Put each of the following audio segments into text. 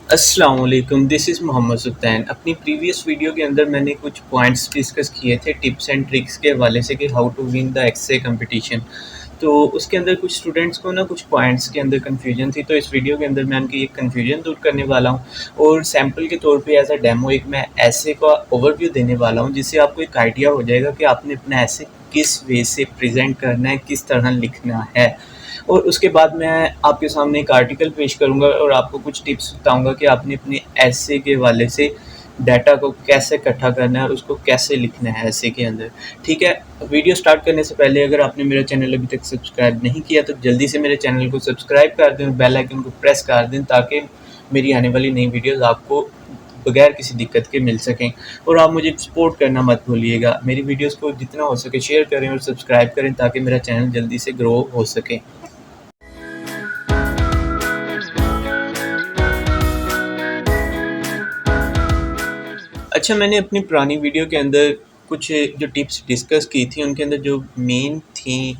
अस्सलाम वालेकुम, this is Mohammad सुल्तान। अपनी प्रीवियस वीडियो के अंदर मैंने कुछ पॉइंट्स डिस्कस किए थे टिप्स एंड ट्रिक्स के हवाले से कि how to win the essay competition. तो उसके अंदर कुछ स्टूडेंट्स को ना कुछ पॉइंट्स के अंदर कन्फ्यूजन थी, तो इस वीडियो के अंदर मैं उनकी ये कन्फ्यूजन दूर करने वाला हूँ और सैम्पल के तौर पे एज़ अ डेमो एक मैं एस्से का ओवरव्यू देने वाला हूँ, जिससे आपको एक आइडिया हो जाएगा कि आपने अपना एस्से किस वे से प्रेज़ेंट करना है, किस तरह लिखना है। और उसके बाद मैं आपके सामने एक आर्टिकल पेश करूँगा और आपको कुछ टिप्स बताऊँगा कि आपने अपने एस्से के हवाले से डाटा को कैसे इकट्ठा करना है और उसको कैसे लिखना है एस्से के अंदर। ठीक है, वीडियो स्टार्ट करने से पहले अगर आपने मेरा चैनल अभी तक सब्सक्राइब नहीं किया तो जल्दी से मेरे चैनल को सब्सक्राइब कर दें और बेल आइकन को प्रेस कर दें ताकि मेरी आने वाली नई वीडियोज़ आपको बगैर किसी दिक्कत के मिल सकें। और आप मुझे सपोर्ट करना मत भूलिएगा। मेरी वीडियोज़ को जितना हो सके शेयर करें और सब्सक्राइब करें ताकि मेरा चैनल जल्दी से ग्रो हो सके। अच्छा, मैंने अपनी पुरानी वीडियो के अंदर कुछ जो टिप्स डिस्कस की थी, उनके अंदर जो मेन थी,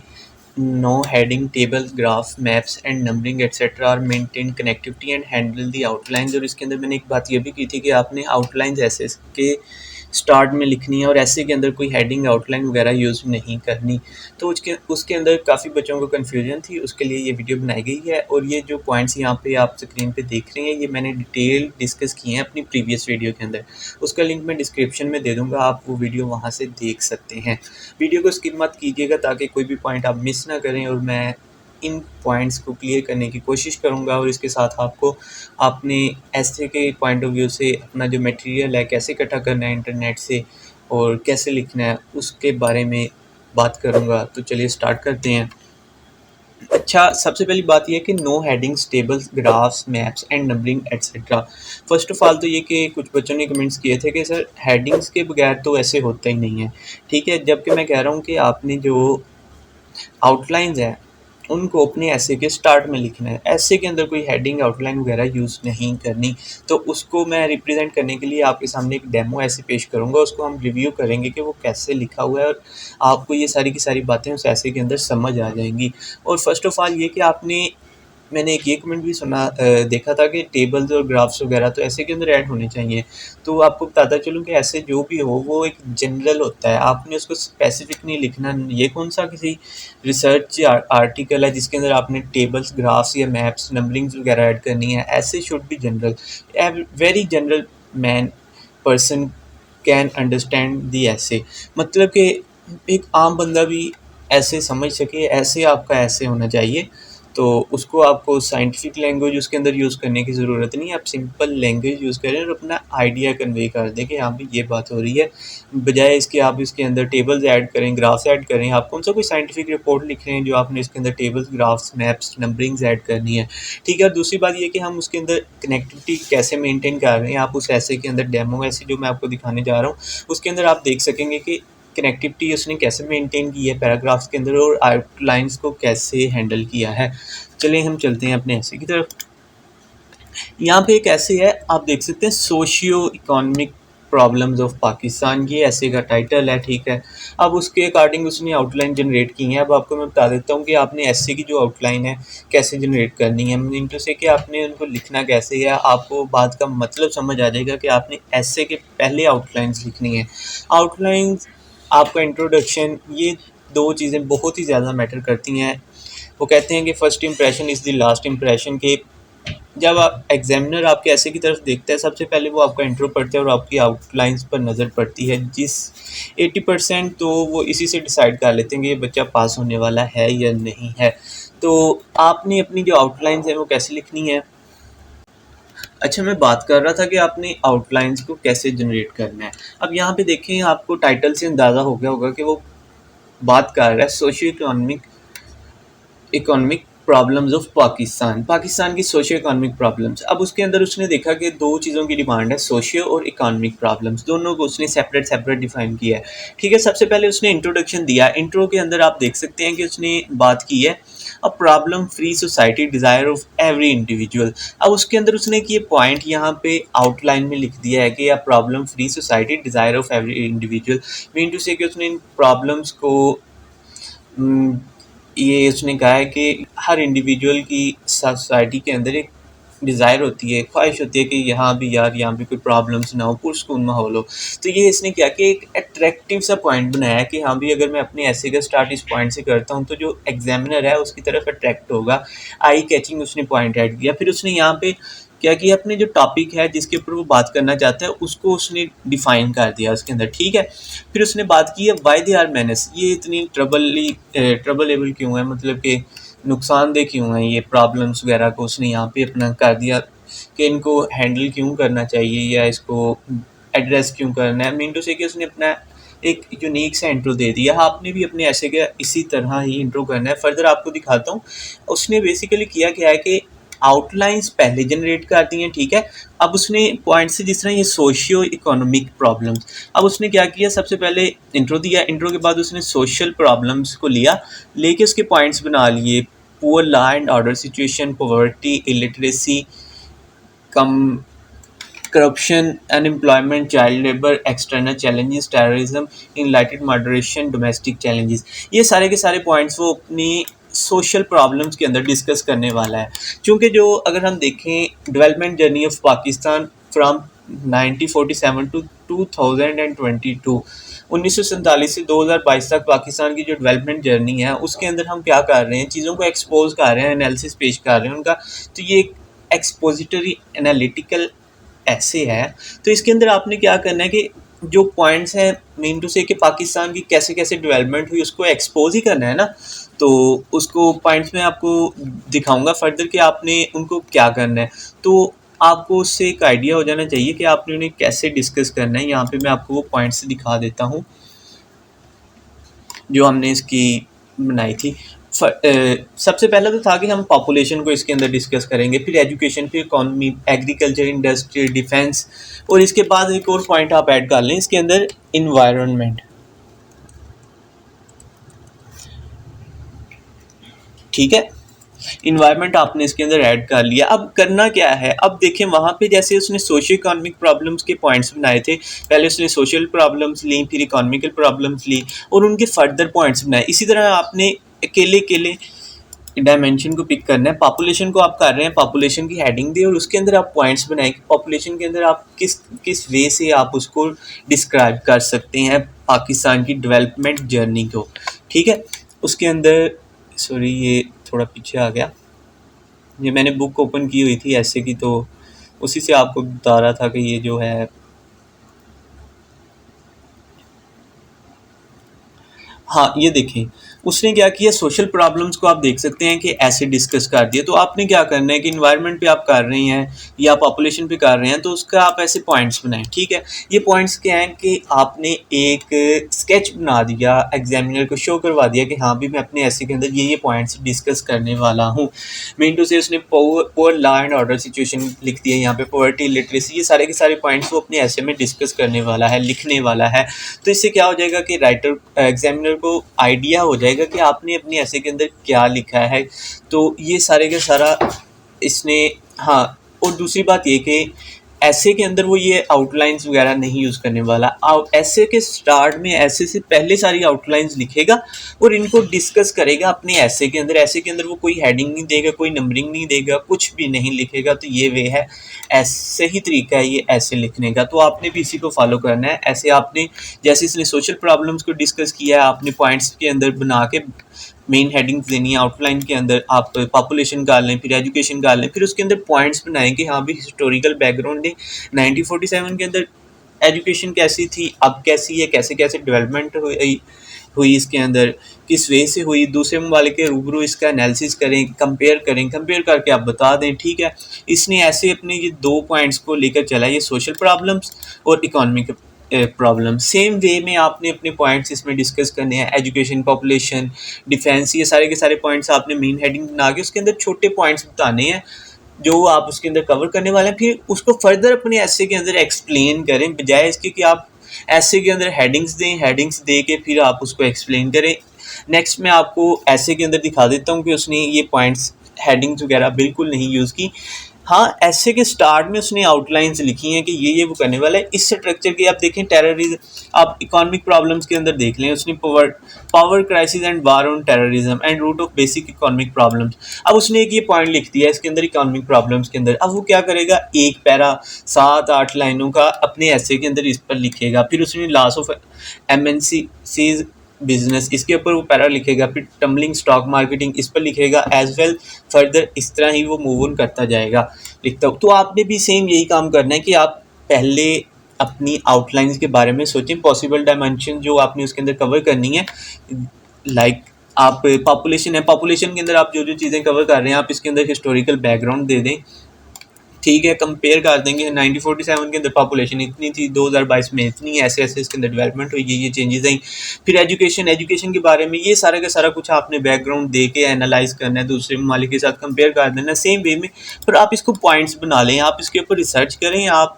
no heading tables, graphs, maps and numbering etcetera are maintain connectivity and handle the outlines. और इसके अंदर मैंने एक बात ये भी की थी कि आपने आउटलाइंस ऐसे के स्टार्ट में लिखनी है और ऐसे के अंदर कोई हेडिंग आउटलाइन वगैरह यूज़ नहीं करनी। तो उसके उसके अंदर काफ़ी बच्चों को कन्फ्यूजन थी, उसके लिए ये वीडियो बनाई गई है। और ये जो पॉइंट्स यहाँ पे आप स्क्रीन पे देख रहे हैं, ये मैंने डिटेल डिस्कस किए हैं अपनी प्रीवियस वीडियो के अंदर। उसका लिंक मैं डिस्क्रिप्शन में दे दूँगा, आप वो वीडियो वहाँ से देख सकते हैं। वीडियो को स्किप मत कीजिएगा ताकि कोई भी पॉइंट आप मिस ना करें और मैं इन पॉइंट्स को क्लियर करने की कोशिश करूँगा और इसके साथ आपको अपने एस्से के पॉइंट ऑफ व्यू से अपना जो मटेरियल है कैसे इकट्ठा करना है इंटरनेट से और कैसे लिखना है उसके बारे में बात करूँगा। तो चलिए स्टार्ट करते हैं। अच्छा, सबसे पहली बात ये है कि no headings, tables, graphs, maps and numbering etcetera. First of all तो ये कि कुछ बच्चों ने कमेंट्स किए थे कि सर हेडिंग्स के बगैर तो ऐसे होता ही नहीं है। ठीक है, जबकि मैं कह रहा हूँ कि आपने जो आउटलाइंस हैं उनको अपने एस्से के स्टार्ट में लिखना है। एस्से के अंदर कोई हेडिंग आउटलाइन वगैरह यूज़ नहीं करनी। तो उसको मैं रिप्रेजेंट करने के लिए आपके सामने एक डेमो एस्से पेश करूँगा, उसको हम रिव्यू करेंगे कि वो कैसे लिखा हुआ है और आपको ये सारी की सारी बातें उस एस्से के अंदर समझ आ जाएँगी। और फर्स्ट ऑफ ऑल ये कि आपने मैंने एक ये कमेंट भी देखा था कि टेबल्स और ग्राफ्स वगैरह तो एस्से के अंदर ऐड होने चाहिए। तो आपको बताता चलूँ कि एस्से जो भी हो वो एक जनरल होता है, आपने उसको स्पेसिफिक नहीं लिखना। ये कौन-सा किसी रिसर्च आर्टिकल है जिसके अंदर आपने टेबल्स, ग्राफ्स या मैप्स, नंबरिंग्स वगैरह ऐड करनी है। Essay should be general. Very general man person can understand the essay. मतलब कि एक आम बंदा भी ऐसे समझ सके, ऐसे आपका एस्से होना चाहिए। तो उसको आपको साइंटिफिक लैंग्वेज उसके अंदर यूज़ करने की ज़रूरत नहीं है, आप सिंपल लैंग्वेज यूज़ करें और अपना आइडिया कन्वे कर दें कि हाँ भाई ये बात हो रही है। बजाय इसके आप इसके अंदर टेबल्स ऐड करें, ग्राफ्स ऐड करें। आप कौन सा कोई साइंटिफिक रिपोर्ट लिख रहे हैं जो आपने इसके अंदर tables, graphs, maps, numberings add करनी है। ठीक है, और दूसरी बात ये कि हम उसके अंदर कनेक्टिविटी कैसे मेंटेन कर रहे हैं। आप उस ऐसे के अंदर डेमो ऐसे जो मैं आपको दिखाने जा रहा हूँ, उसके अंदर आप देख सकेंगे कि कनेक्टिविटी उसने कैसे मेंटेन की है पैराग्राफ्स के अंदर और आउटलाइंस को कैसे हैंडल किया है। चलिए हम चलते हैं अपने ऐसे की तरफ। यहाँ पे एक ऐसे है, आप देख सकते हैं socio economic problems of Pakistan, ये ऐसे का टाइटल है। ठीक है, अब उसके अकॉर्डिंग उसने आउटलाइन जनरेट की है। अब आपको मैं बता देता हूँ कि आपने ऐसे की जो आउटलाइन है कैसे जनरेट करनी है। मीन टू से कि आपने उनको लिखना कैसे है, आपको बात का मतलब समझ आ जाएगा कि आपने ऐसे के पहले आउटलाइंस लिखनी है। आउटलाइंस, आपका इंट्रोडक्शन, ये दो चीज़ें बहुत ही ज़्यादा मैटर करती हैं। वो कहते हैं कि first impression is the last impression. के जब आप एग्जामिनर आपके ऐसे की तरफ देखता है, सबसे पहले वो आपका इंट्रो पढ़ता है और आपकी आउटलाइंस पर नज़र पड़ती है। जिस 80% तो वो इसी से डिसाइड कर लेते हैं कि ये बच्चा पास होने वाला है या नहीं है। तो आपने अपनी जो आउटलाइंस है वो कैसे लिखनी है। अच्छा, मैं बात कर रहा था कि आपने आउटलाइंस को कैसे जनरेट करना है। अब यहाँ पे देखें, आपको टाइटल से अंदाज़ा हो गया होगा कि वो बात कर रहा है socio economic problems of Pakistan, Pakistan की सोशियो इकोनॉमिक प्रॉब्लम्स। अब उसके अंदर उसने देखा कि दो चीज़ों की डिमांड है, सोशियो और इकोनॉमिक प्रॉब्लम्स, दोनों को उसने सेपरेट डिफाइन किया है। ठीक है, सबसे पहले उसने इंट्रोडक्शन दिया। इंट्रो के अंदर आप देख सकते हैं कि उसने बात की है अ problem free society desire of every individual. अब उसके अंदर उसने एक ये पॉइंट यहाँ पे आउटलाइन में लिख दिया है कि a problem free society desire of every individual. Mean to say कि उसने इन प्रॉब्लम्स को ये उसने कहा है कि हर इंडिविजुअल की सोसाइटी के अंदर एक डिज़ायर होती है, ख्वाहिश होती है कि यहाँ भी यार यहाँ भी कोई प्रॉब्लम्स ना हो, पुरसकून माहौल हो। तो ये इसने क्या कि एक अट्रैक्टिव सा पॉइंट बनाया है कि हाँ भी अगर मैं अपने ऐसे का स्टार्ट इस पॉइंट से करता हूँ तो जो एग्जामिनर है उसकी तरफ अट्रैक्ट होगा। आई कैचिंग उसने पॉइंट ऐड किया। फिर उसने यहाँ पे क्या किया, अपने जो टॉपिक है जिसके ऊपर वो बात करना चाहता है उसको उसने डिफाइन कर दिया उसके अंदर, ठीक है। फिर उसने बात की है वाई दे आर मैनस, ये इतनी ट्रबलेबल क्यों है, मतलब कि नुकसानदेह क्यों है ये प्रॉब्लम्स वगैरह को उसने यहाँ पे अपना कर दिया कि इनको हैंडल क्यों करना चाहिए या इसको एड्रेस क्यों करना है। मीन टू से कि उसने अपना एक यूनिक सा इंट्रो दे दिया। आपने भी अपने ऐसे का इसी तरह ही इंट्रो करना है। फर्दर आपको दिखाता हूँ उसने बेसिकली किया क्या है कि आउटलाइंस पहले जनरेट कर दी हैं, ठीक है। अब उसने पॉइंट से जिस तरह ये सोशियो इकोनॉमिक प्रॉब्लम्स, अब उसने क्या किया, सबसे पहले इंट्रो दिया, इंट्रो के बाद उसने सोशल प्रॉब्लम्स को लिया, लेके उसके पॉइंट्स बना लिए। Poor law and order situation, poverty, illiteracy, come corruption, unemployment, child labour, external challenges, terrorism, enlightened moderation, domestic challenges, ये सारे के सारे पॉइंट्स वो अपनी सोशल प्रॉब्लम्स के अंदर डिस्कस करने वाला है। क्योंकि जो अगर हम देखें development journey of Pakistan from 1947 to 2022, 1947 से 2022 तक पाकिस्तान की जो डेवलपमेंट जर्नी है उसके अंदर हम क्या कर रहे हैं, चीज़ों को एक्सपोज कर रहे हैं, एनालिसिस पेश कर रहे हैं उनका। तो ये एक एक्सपोजिटरी एनालिटिकल ऐसे है। तो इसके अंदर आपने क्या करना है कि जो पॉइंट्स हैं मीन टू से कि पाकिस्तान की कैसे कैसे डेवलपमेंट हुई उसको एक्सपोज ही करना है ना। तो उसको पॉइंट्स में आपको दिखाऊंगा फर्दर कि आपने उनको क्या करना है। तो आपको उससे एक आइडिया हो जाना चाहिए कि आपने उन्हें कैसे डिस्कस करना है। यहाँ पे मैं आपको वो पॉइंट्स दिखा देता हूँ जो हमने इसकी बनाई थी। सबसे पहला तो था कि हम पॉपुलेशन को इसके अंदर डिस्कस करेंगे, फिर एजुकेशन, फिर इकोनॉमी, एग्रीकल्चर, इंडस्ट्री, डिफेंस, और इसके बाद एक और पॉइंट आप ऐड कर लें इसके अंदर, इन्वायरमेंट, ठीक है। इन्वायरमेंट आपने इसके अंदर ऐड कर लिया। अब करना क्या है, अब देखें वहाँ पे जैसे उसने सोशियो इकोनॉमिक प्रॉब्लम्स के पॉइंट्स बनाए थे, पहले उसने सोशल प्रॉब्लम्स ली, फिर इकोनॉमिकल प्रॉब्लम्स ली और उनके फर्दर पॉइंट्स बनाए। इसी तरह आपने अकेले अकेले डायमेंशन को पिक करना है। पॉपुलेशन को आप कर रहे हैं, पॉपुलेशन की हेडिंग दी और उसके अंदर आप पॉइंट्स बनाए कि पॉपुलेशन के अंदर आप किस किस वे से आप उसको डिस्क्राइब कर सकते हैं पाकिस्तान की डेवलपमेंट जर्नी को, ठीक है। उसके अंदर सॉरी ये थोड़ा पीछे आ गया, ये मैंने बुक ओपन की हुई थी ऐसे की, तो उसी से आपको बता रहा था कि ये जो है, हाँ ये देखें उसने क्या किया, सोशल प्रॉब्लम्स को आप देख सकते हैं कि ऐसे डिस्कस कर दिया। तो आपने क्या करना है कि इन्वायरमेंट पे आप कर रहे हैं या पॉपुलेशन पे कर रहे हैं तो उसका आप ऐसे पॉइंट्स बनाएं, ठीक है। ये पॉइंट्स क्या हैं कि आपने एक स्केच बना दिया, एग्जामिनर को शो करवा दिया कि हाँ भी मैं अपने ऐसे के अंदर ये पॉइंट्स डिस्कस करने वाला हूँ। मेन टू से उसने poor law and order situation लिख दिया, यहाँ पे पॉवर्टी, लिटरेसी, ये सारे के सारे पॉइंट्स वो अपने ऐसे में डिस्कस करने वाला है, लिखने वाला है। तो इससे क्या हो जाएगा कि राइटर एग्जामिनर को आइडिया हो जाएगा कि आपने अपने ऐसे के अंदर क्या लिखा है। तो ये सारे का सारा इसने, हाँ। और दूसरी बात ये कि ऐसे के अंदर वो ये आउटलाइंस वगैरह नहीं यूज़ करने वाला। ऐसे के स्टार्ट में ऐसे से पहले सारी आउटलाइंस लिखेगा और इनको डिस्कस करेगा अपने ऐसे के अंदर। ऐसे के अंदर वो कोई हेडिंग नहीं देगा, कोई नंबरिंग नहीं देगा, कुछ भी नहीं लिखेगा। तो ये वे है, ऐसे ही तरीका है ये ऐसे लिखने का। तो आपने भी इसी को फॉलो करना है। ऐसे आपने जैसे इसने सोशल प्रॉब्लम्स को डिस्कस किया है, आपने पॉइंट्स के अंदर बना के मेन हेडिंग्स देनी है। आउटलाइन के अंदर आप पॉपुलेशन डाल लें, फिर एजुकेशन डाल लें, फिर उसके अंदर पॉइंट्स बनाएं कि हाँ भी हिस्टोरिकल बैकग्राउंड है 1947 के अंदर एजुकेशन कैसी थी, अब कैसी है, कैसे कैसे डेवलपमेंट हुई इसके अंदर, किस वे से हुई, दूसरे ममालिक के रूबरू इसका एनालिसिस करें, कंपेयर करके आप बता दें, ठीक है। इसने ऐसे अपने ये दो पॉइंट्स को लेकर चला, ये सोशल प्रॉब्लम्स और इकोनॉमिक प्रॉब्लम। सेम वे में आपने अपने पॉइंट्स इसमें डिस्कस करने हैं, एजुकेशन, पॉपुलेशन, डिफेंस, ये सारे के सारे पॉइंट्स आपने मेन हेडिंग बना के उसके अंदर छोटे पॉइंट्स बताने हैं जो आप उसके अंदर कवर करने वाले हैं। फिर उसको फर्दर अपने ऐसे के अंदर एक्सप्लेन करें, बजाय इसके कि आप ऐसे के अंदर हेडिंग्स दें, हेडिंग्स दे के फिर आप उसको एक्सप्लेन करें। नेक्स्ट मैं आपको ऐसे के अंदर दिखा देता हूँ कि उसने ये पॉइंट्स हेडिंग्स वगैरह बिल्कुल नहीं यूज़ की। हाँ, ऐसे के स्टार्ट में उसने आउटलाइंस लिखी हैं कि ये वो करने वाला है। इस स्ट्रक्चर की आप देखें, टेररिज्म, आप इकोनॉमिक प्रॉब्लम्स के अंदर देख लें, उसने power crisis and war on terrorism and root of basic economic problems. अब उसने एक ये पॉइंट लिख दिया इसके अंदर इकोनॉमिक प्रॉब्लम्स के अंदर। अब वो क्या करेगा, एक पैरा 7-8 लाइनों का अपने ऐसे के अंदर इस पर लिखेगा। फिर उसने लॉस ऑफ MNCs बिजनेस, इसके ऊपर वो पैरा लिखेगा। फिर टम्बलिंग स्टॉक मार्केटिंग, इस पर लिखेगा एज वेल। फर्दर इस तरह ही वो मूव ऑन करता जाएगा, लिखता हूँ। तो आपने भी सेम यही काम करना है कि आप पहले अपनी आउटलाइंस के बारे में सोचें, पॉसिबल डायमेंशन जो आपने उसके अंदर कवर करनी है। लाइक आप पॉपुलेशन है, पॉपुलेशन के अंदर आप जो जो चीज़ें कवर कर रहे हैं आप इसके अंदर हिस्टोरिकल बैकग्राउंड दे दें, ठीक है। कंपेयर कर देंगे 1947 के अंदर पॉपुलेशन इतनी थी, 2022 में इतनी, ऐसे ऐसे इसके अंदर डेवलपमेंट हुई, ये चेंजेस आई। फिर एजुकेशन के बारे में ये सारा का सारा कुछ आपने बैकग्राउंड दे के एनालाइज करना है, दूसरे ममालिक के साथ कंपेयर कर देना सेम वे में। पर आप इसको पॉइंट्स बना लें, आप इसके ऊपर रिसर्च करें, आप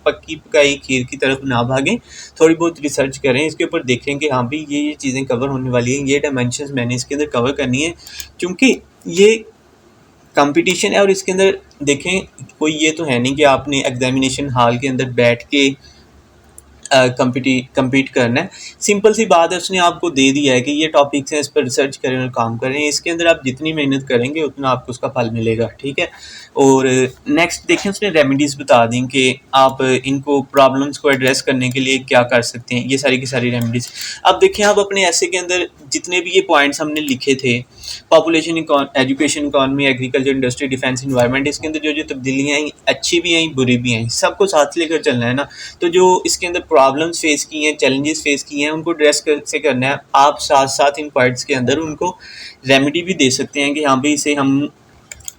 पक्की पकाई खीर की तरफ ना भागें, थोड़ी बहुत रिसर्च करें इसके ऊपर, देखें कि हाँ भाई ये चीज़ें कवर होने वाली हैं, ये डायमेंशंस मैंने इसके अंदर कवर करनी है। क्योंकि ये कंपटीशन है और इसके अंदर देखें, कोई ये तो है नहीं कि आपने एग्जामिनेशन हॉल के अंदर बैठ के compete करना है। सिंपल सी बात है, उसने आपको दे दिया है कि ये टॉपिक्स हैं, इस पर रिसर्च करें और काम करें। इसके अंदर आप जितनी मेहनत करेंगे उतना आपको उसका फल मिलेगा, ठीक है। और नेक्स्ट देखें, उसने रेमेडीज़ बता दी कि आप इनको प्रॉब्लम्स को एड्रेस करने के लिए क्या कर सकते हैं, ये सारी की सारी रेमेडीज़। अब देखें, आप अपने ऐसे के अंदर जितने भी ये पॉइंट्स हमने लिखे थे, population, education, economy, agriculture, industry, defence, environment, इसके अंदर जो जो तब्दीलियाँ आई, अच्छी भी आई बुरी भी आई, सबको साथ लेकर चलना है ना। तो जो इसके अंदर प्रॉब्लम्स फेस की हैं, चैलेंजेस फेस किए हैं, उनको एड्रेस कैसे करना है, आप साथ साथ इन पॉइंट्स के अंदर उनको रेमेडी भी दे सकते हैं कि हाँ भाई इसे हम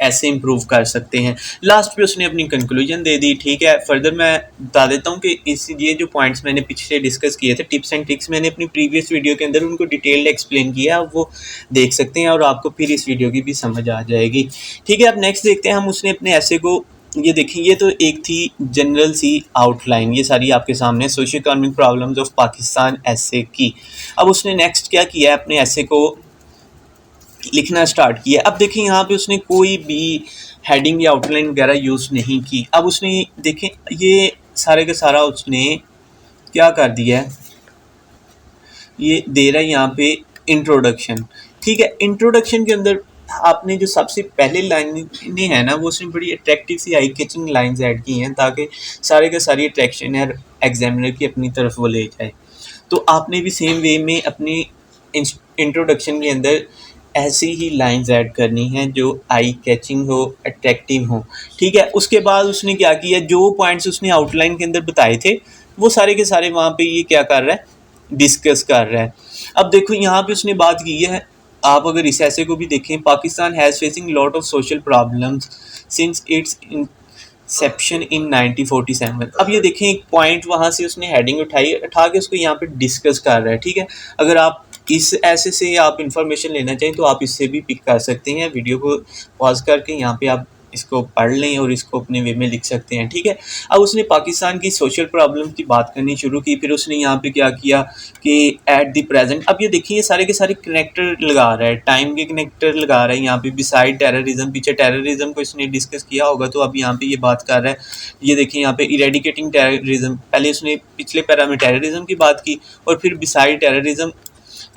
ऐसे इम्प्रूव कर सकते हैं। लास्ट पे उसने अपनी कंक्लूजन दे दी, ठीक है। फर्दर मैं बता देता हूँ कि ये जो पॉइंट्स मैंने पिछले डिस्कस किए थे, टिप्स एंड ट्रिक्स, मैंने अपनी प्रीवियस वीडियो के अंदर उनको डिटेल्ड एक्सप्लेन किया, आप वो देख सकते हैं और आपको फिर इस वीडियो की भी समझ आ जाएगी, ठीक है। अब नेक्स्ट देखते हैं हम, उसने अपने ऐसे को, ये देखिए, ये तो एक थी जनरल सी आउटलाइन, ये सारी आपके सामने socio economic problems of Pakistan ऐसे की। अब उसने नेक्स्ट क्या किया है, अपने ऐसे को लिखना स्टार्ट किया। अब देखिए, यहाँ पे उसने कोई भी हेडिंग या आउटलाइन वगैरह यूज़ नहीं की। अब उसने देखें, ये सारे का सारा उसने क्या कर दिया है, ये दे रहा है यहाँ पे इंट्रोडक्शन, ठीक है। इंट्रोडक्शन के अंदर आपने जो सबसे पहले लाइनें हैं ना, वो उसने बड़ी अट्रैक्टिव सी आई कैचिंग लाइंस ऐड की हैं ताकि सारे का सारी अट्रैक्शन है एग्जामिनर की अपनी तरफ वो ले जाए। तो आपने भी सेम वे में अपनी इंट्रोडक्शन के अंदर ऐसी ही लाइंस ऐड करनी हैं जो आई कैचिंग हो, अट्रैक्टिव हो, ठीक है। उसके बाद उसने क्या किया, जो पॉइंट्स उसने आउटलाइन के अंदर बताए थे वो सारे के सारे वहाँ पे ये क्या कर रहा है, डिस्कस कर रहा है। अब देखो, यहाँ पे उसने बात की है, आप अगर इस ऐसे को भी देखें, Pakistan has facing lot of social problems since its inception in 1947। अब ये देखें, एक पॉइंट वहाँ से उसने हेडिंग उठा के उसको यहाँ पे डिस्कस कर रहा है, ठीक है। अगर आप इस ऐसे से आप इंफॉर्मेशन लेना चाहें तो आप इससे भी पिक कर सकते हैं, वीडियो को पॉज करके यहाँ पे आप इसको पढ़ लें और इसको अपने वे में लिख सकते हैं, ठीक है। अब उसने पाकिस्तान की सोशल प्रॉब्लम की बात करनी शुरू की। फिर उसने यहाँ पे क्या किया कि एट द प्रेजेंट, अब ये देखिए, ये सारे के सारे कनेक्टर लगा रहा है, टाइम के कनेक्टर लगा रहा है यहाँ पे, बिसाइड टेररिज्म, पीछे टेररिज्म को इसने डिस्कस किया होगा तो अब यहाँ पे ये बात कर रहा है। ये देखिए यहाँ पे इरेडिकेटिंग टेररिज्म, पहले उसने पिछले पैरा में टेररिज्म की बात की और फिर बिसाइड टेररिज्म,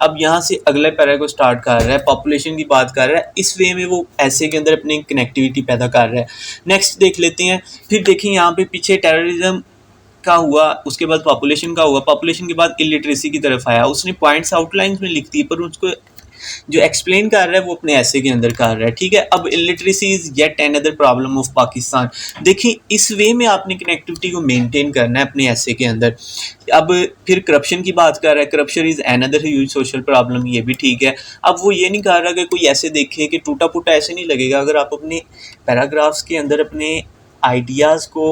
अब यहाँ से अगले पैरा को स्टार्ट कर रहा है, पॉपुलेशन की बात कर रहा है। इस वे में वो ऐसे के अंदर अपनी कनेक्टिविटी पैदा कर रहा है। नेक्स्ट देख लेते हैं, फिर देखिए यहाँ पे पीछे टेररिज्म का हुआ, उसके बाद पॉपुलेशन का हुआ, पॉपुलेशन के बाद इलिटरेसी की तरफ आया। उसने पॉइंट्स आउटलाइंस में लिख दी पर उसको जो एक्सप्लेन कर रहा है वो अपने ऐसे के अंदर कर रहा है, ठीक है। अब illiteracy is yet another problem of Pakistan. देखिए, इस वे में आपने कनेक्टिविटी को मेंटेन करना है अपने ऐसे के अंदर। अब फिर करप्शन की बात कर रहा है, corruption is another huge social problem, ये भी ठीक है। अब वो ये नहीं कर रहा कि कोई ऐसे देखे कि टूटा फूटा ऐसे नहीं लगेगा। अगर आप अपने पैराग्राफ्स के अंदर अपने आइडियाज़ को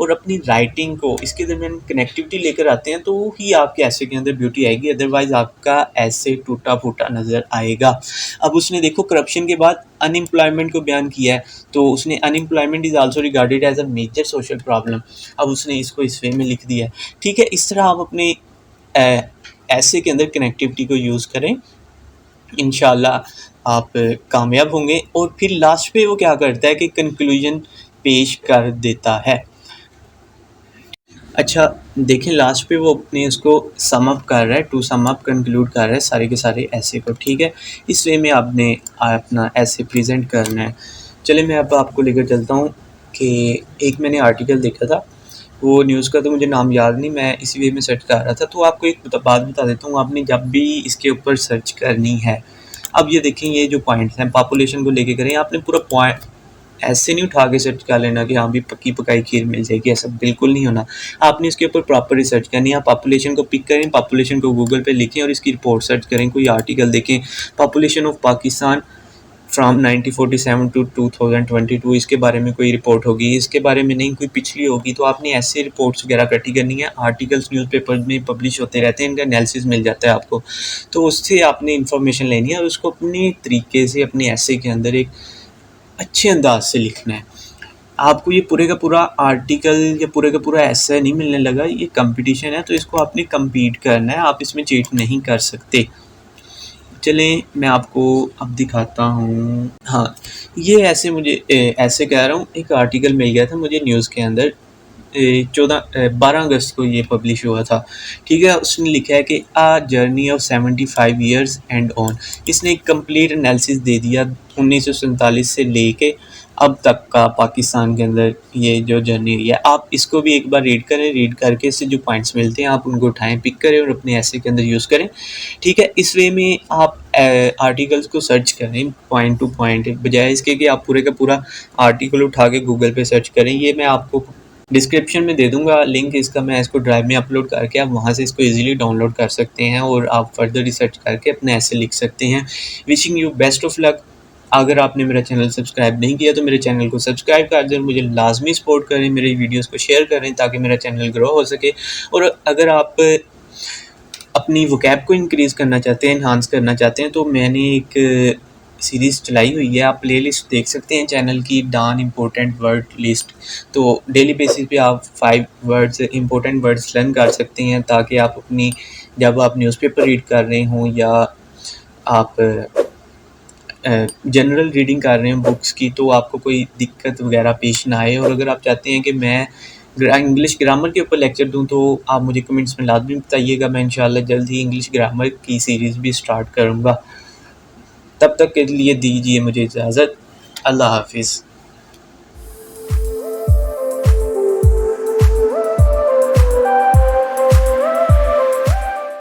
और अपनी राइटिंग को इसके दरमियान कनेक्टिविटी लेकर आते हैं तो ही आपके ऐसे के अंदर ब्यूटी आएगी, अदरवाइज़ आपका ऐसे टूटा फूटा नज़र आएगा। अब उसने देखो करप्शन के बाद अनएम्प्लॉयमेंट को बयान किया है, तो उसने unemployment is also regarded as a major social problem, अब उसने इसको इस वे में लिख दिया है, ठीक है। इस तरह आप अपने ऐसे के अंदर कनेक्टिविटी को यूज़ करें, इंशाल्लाह आप कामयाब होंगे। और फिर लास्ट पे वो क्या करता है कि कंक्लूजन पेश कर देता है। अच्छा, देखें लास्ट पे वो अपने इसको सम अप कर रहा है, टू सम अप कंक्लूड कर रहा है सारे के सारे ऐसे को, ठीक है। इस वे में आपने अपना ऐसे प्रेजेंट करना है। चलिए मैं अब आपको लेकर चलता हूँ कि एक मैंने आर्टिकल देखा था, वो न्यूज़ का तो मुझे नाम याद नहीं, मैं इसी वे में सर्च कर रहा था। तो आपको एक बात बता देता हूँ, आपने जब भी इसके ऊपर सर्च करनी है, अब ये देखें ये जो पॉइंट्स हैं पॉपुलेशन को लेके करें, आपने पूरा पॉइंट ऐसे नहीं उठा के सर्च कर लेना कि हाँ भी पक्की पकाई खीर मिल जाएगी, ऐसा बिल्कुल नहीं होना। आपने इसके ऊपर प्रॉपर रिसर्च करनी है। आप पॉपुलेशन को पिक करें, पॉपुलेशन को गूगल पे लिखें और इसकी रिपोर्ट सर्च करें, कोई आर्टिकल देखें, population of Pakistan from 1947 to 2022, इसके बारे में कोई रिपोर्ट होगी, इसके बारे में नहीं कोई पिछली होगी। तो आपने ऐसे रिपोर्ट्स वगैरह इकट्ठी करनी है। आर्टिकल्स न्यूज़पेपर में पब्लिश होते रहते हैं, इनका एनालिसिस मिल जाता है आपको, तो उससे आपने इन्फॉर्मेशन लेनी है और उसको अपने तरीके से अपने ऐसे के अंदर एक अच्छे अंदाज से लिखना है। आपको ये पूरे का पूरा आर्टिकल या पूरे का पूरा ऐसा नहीं मिलने लगा, ये कंपटीशन है तो इसको आपने कम्पीट करना है, आप इसमें चीट नहीं कर सकते। चलें मैं आपको अब दिखाता हूँ। हाँ, ये ऐसे मुझे ऐसे कह रहा हूँ, एक आर्टिकल मिल गया था मुझे न्यूज़ के अंदर, 12 अगस्त को ये पब्लिश हुआ था, ठीक है। उसने लिखा है कि a journey of 75 years and on. इसने एक कंप्लीट एनालिसिस दे दिया 1947 से लेके अब तक का पाकिस्तान के अंदर ये जो जर्नी हुई है। आप इसको भी एक बार रीड करें, रीड करके इससे जो पॉइंट्स मिलते हैं आप उनको उठाएं, पिक करें और अपने ऐसे के अंदर यूज़ करें, ठीक है। इस वे में आप आर्टिकल्स को सर्च करें पॉइंट टू पॉइंट, बजाय इसके कि आप पूरे का पूरा आर्टिकल उठा के गूगल पे सर्च करें। ये मैं आपको डिस्क्रिप्शन में दे दूंगा लिंक इसका, मैं इसको ड्राइव में अपलोड करके आप वहाँ से इसको इजीली डाउनलोड कर सकते हैं और आप फर्दर रिसर्च करके अपने ऐसे लिख सकते हैं। Wishing you best of luck. अगर आपने मेरा चैनल सब्सक्राइब नहीं किया तो मेरे चैनल को सब्सक्राइब कर दें, मुझे लाजमी सपोर्ट करें, मेरे वीडियोस को शेयर करें ताकि मेरा चैनल ग्रो हो सके। और अगर आप अपनी वोकैब को इंक्रीज़ करना चाहते हैं, इन्हांस करना चाहते हैं, तो मैंने एक सीरीज़ चलाई हुई है, आप प्लेलिस्ट देख सकते हैं चैनल की, डॉन इम्पोर्टेंट वर्ड लिस्ट। तो डेली बेसिस पे आप 5 वर्ड्स इम्पोर्टेंट वर्ड्स लर्न कर सकते हैं ताकि आप अपनी जब आप न्यूज़पेपर रीड कर रहे हों या आप जनरल रीडिंग कर रहे हैं बुक्स की, तो आपको कोई दिक्कत वगैरह पेश ना आए। और अगर आप चाहते हैं कि मैं इंग्लिश ग्रामर के ऊपर लेक्चर दूं तो आप मुझे कमेंट्स में लाजमी बताइएगा, मैं इंशाल्लाह जल्द ही इंग्लिश ग्रामर की सीरीज़ भी स्टार्ट करूंगा। तब तक के लिए दीजिए मुझे इजाज़त। अल्लाह हाफिज़।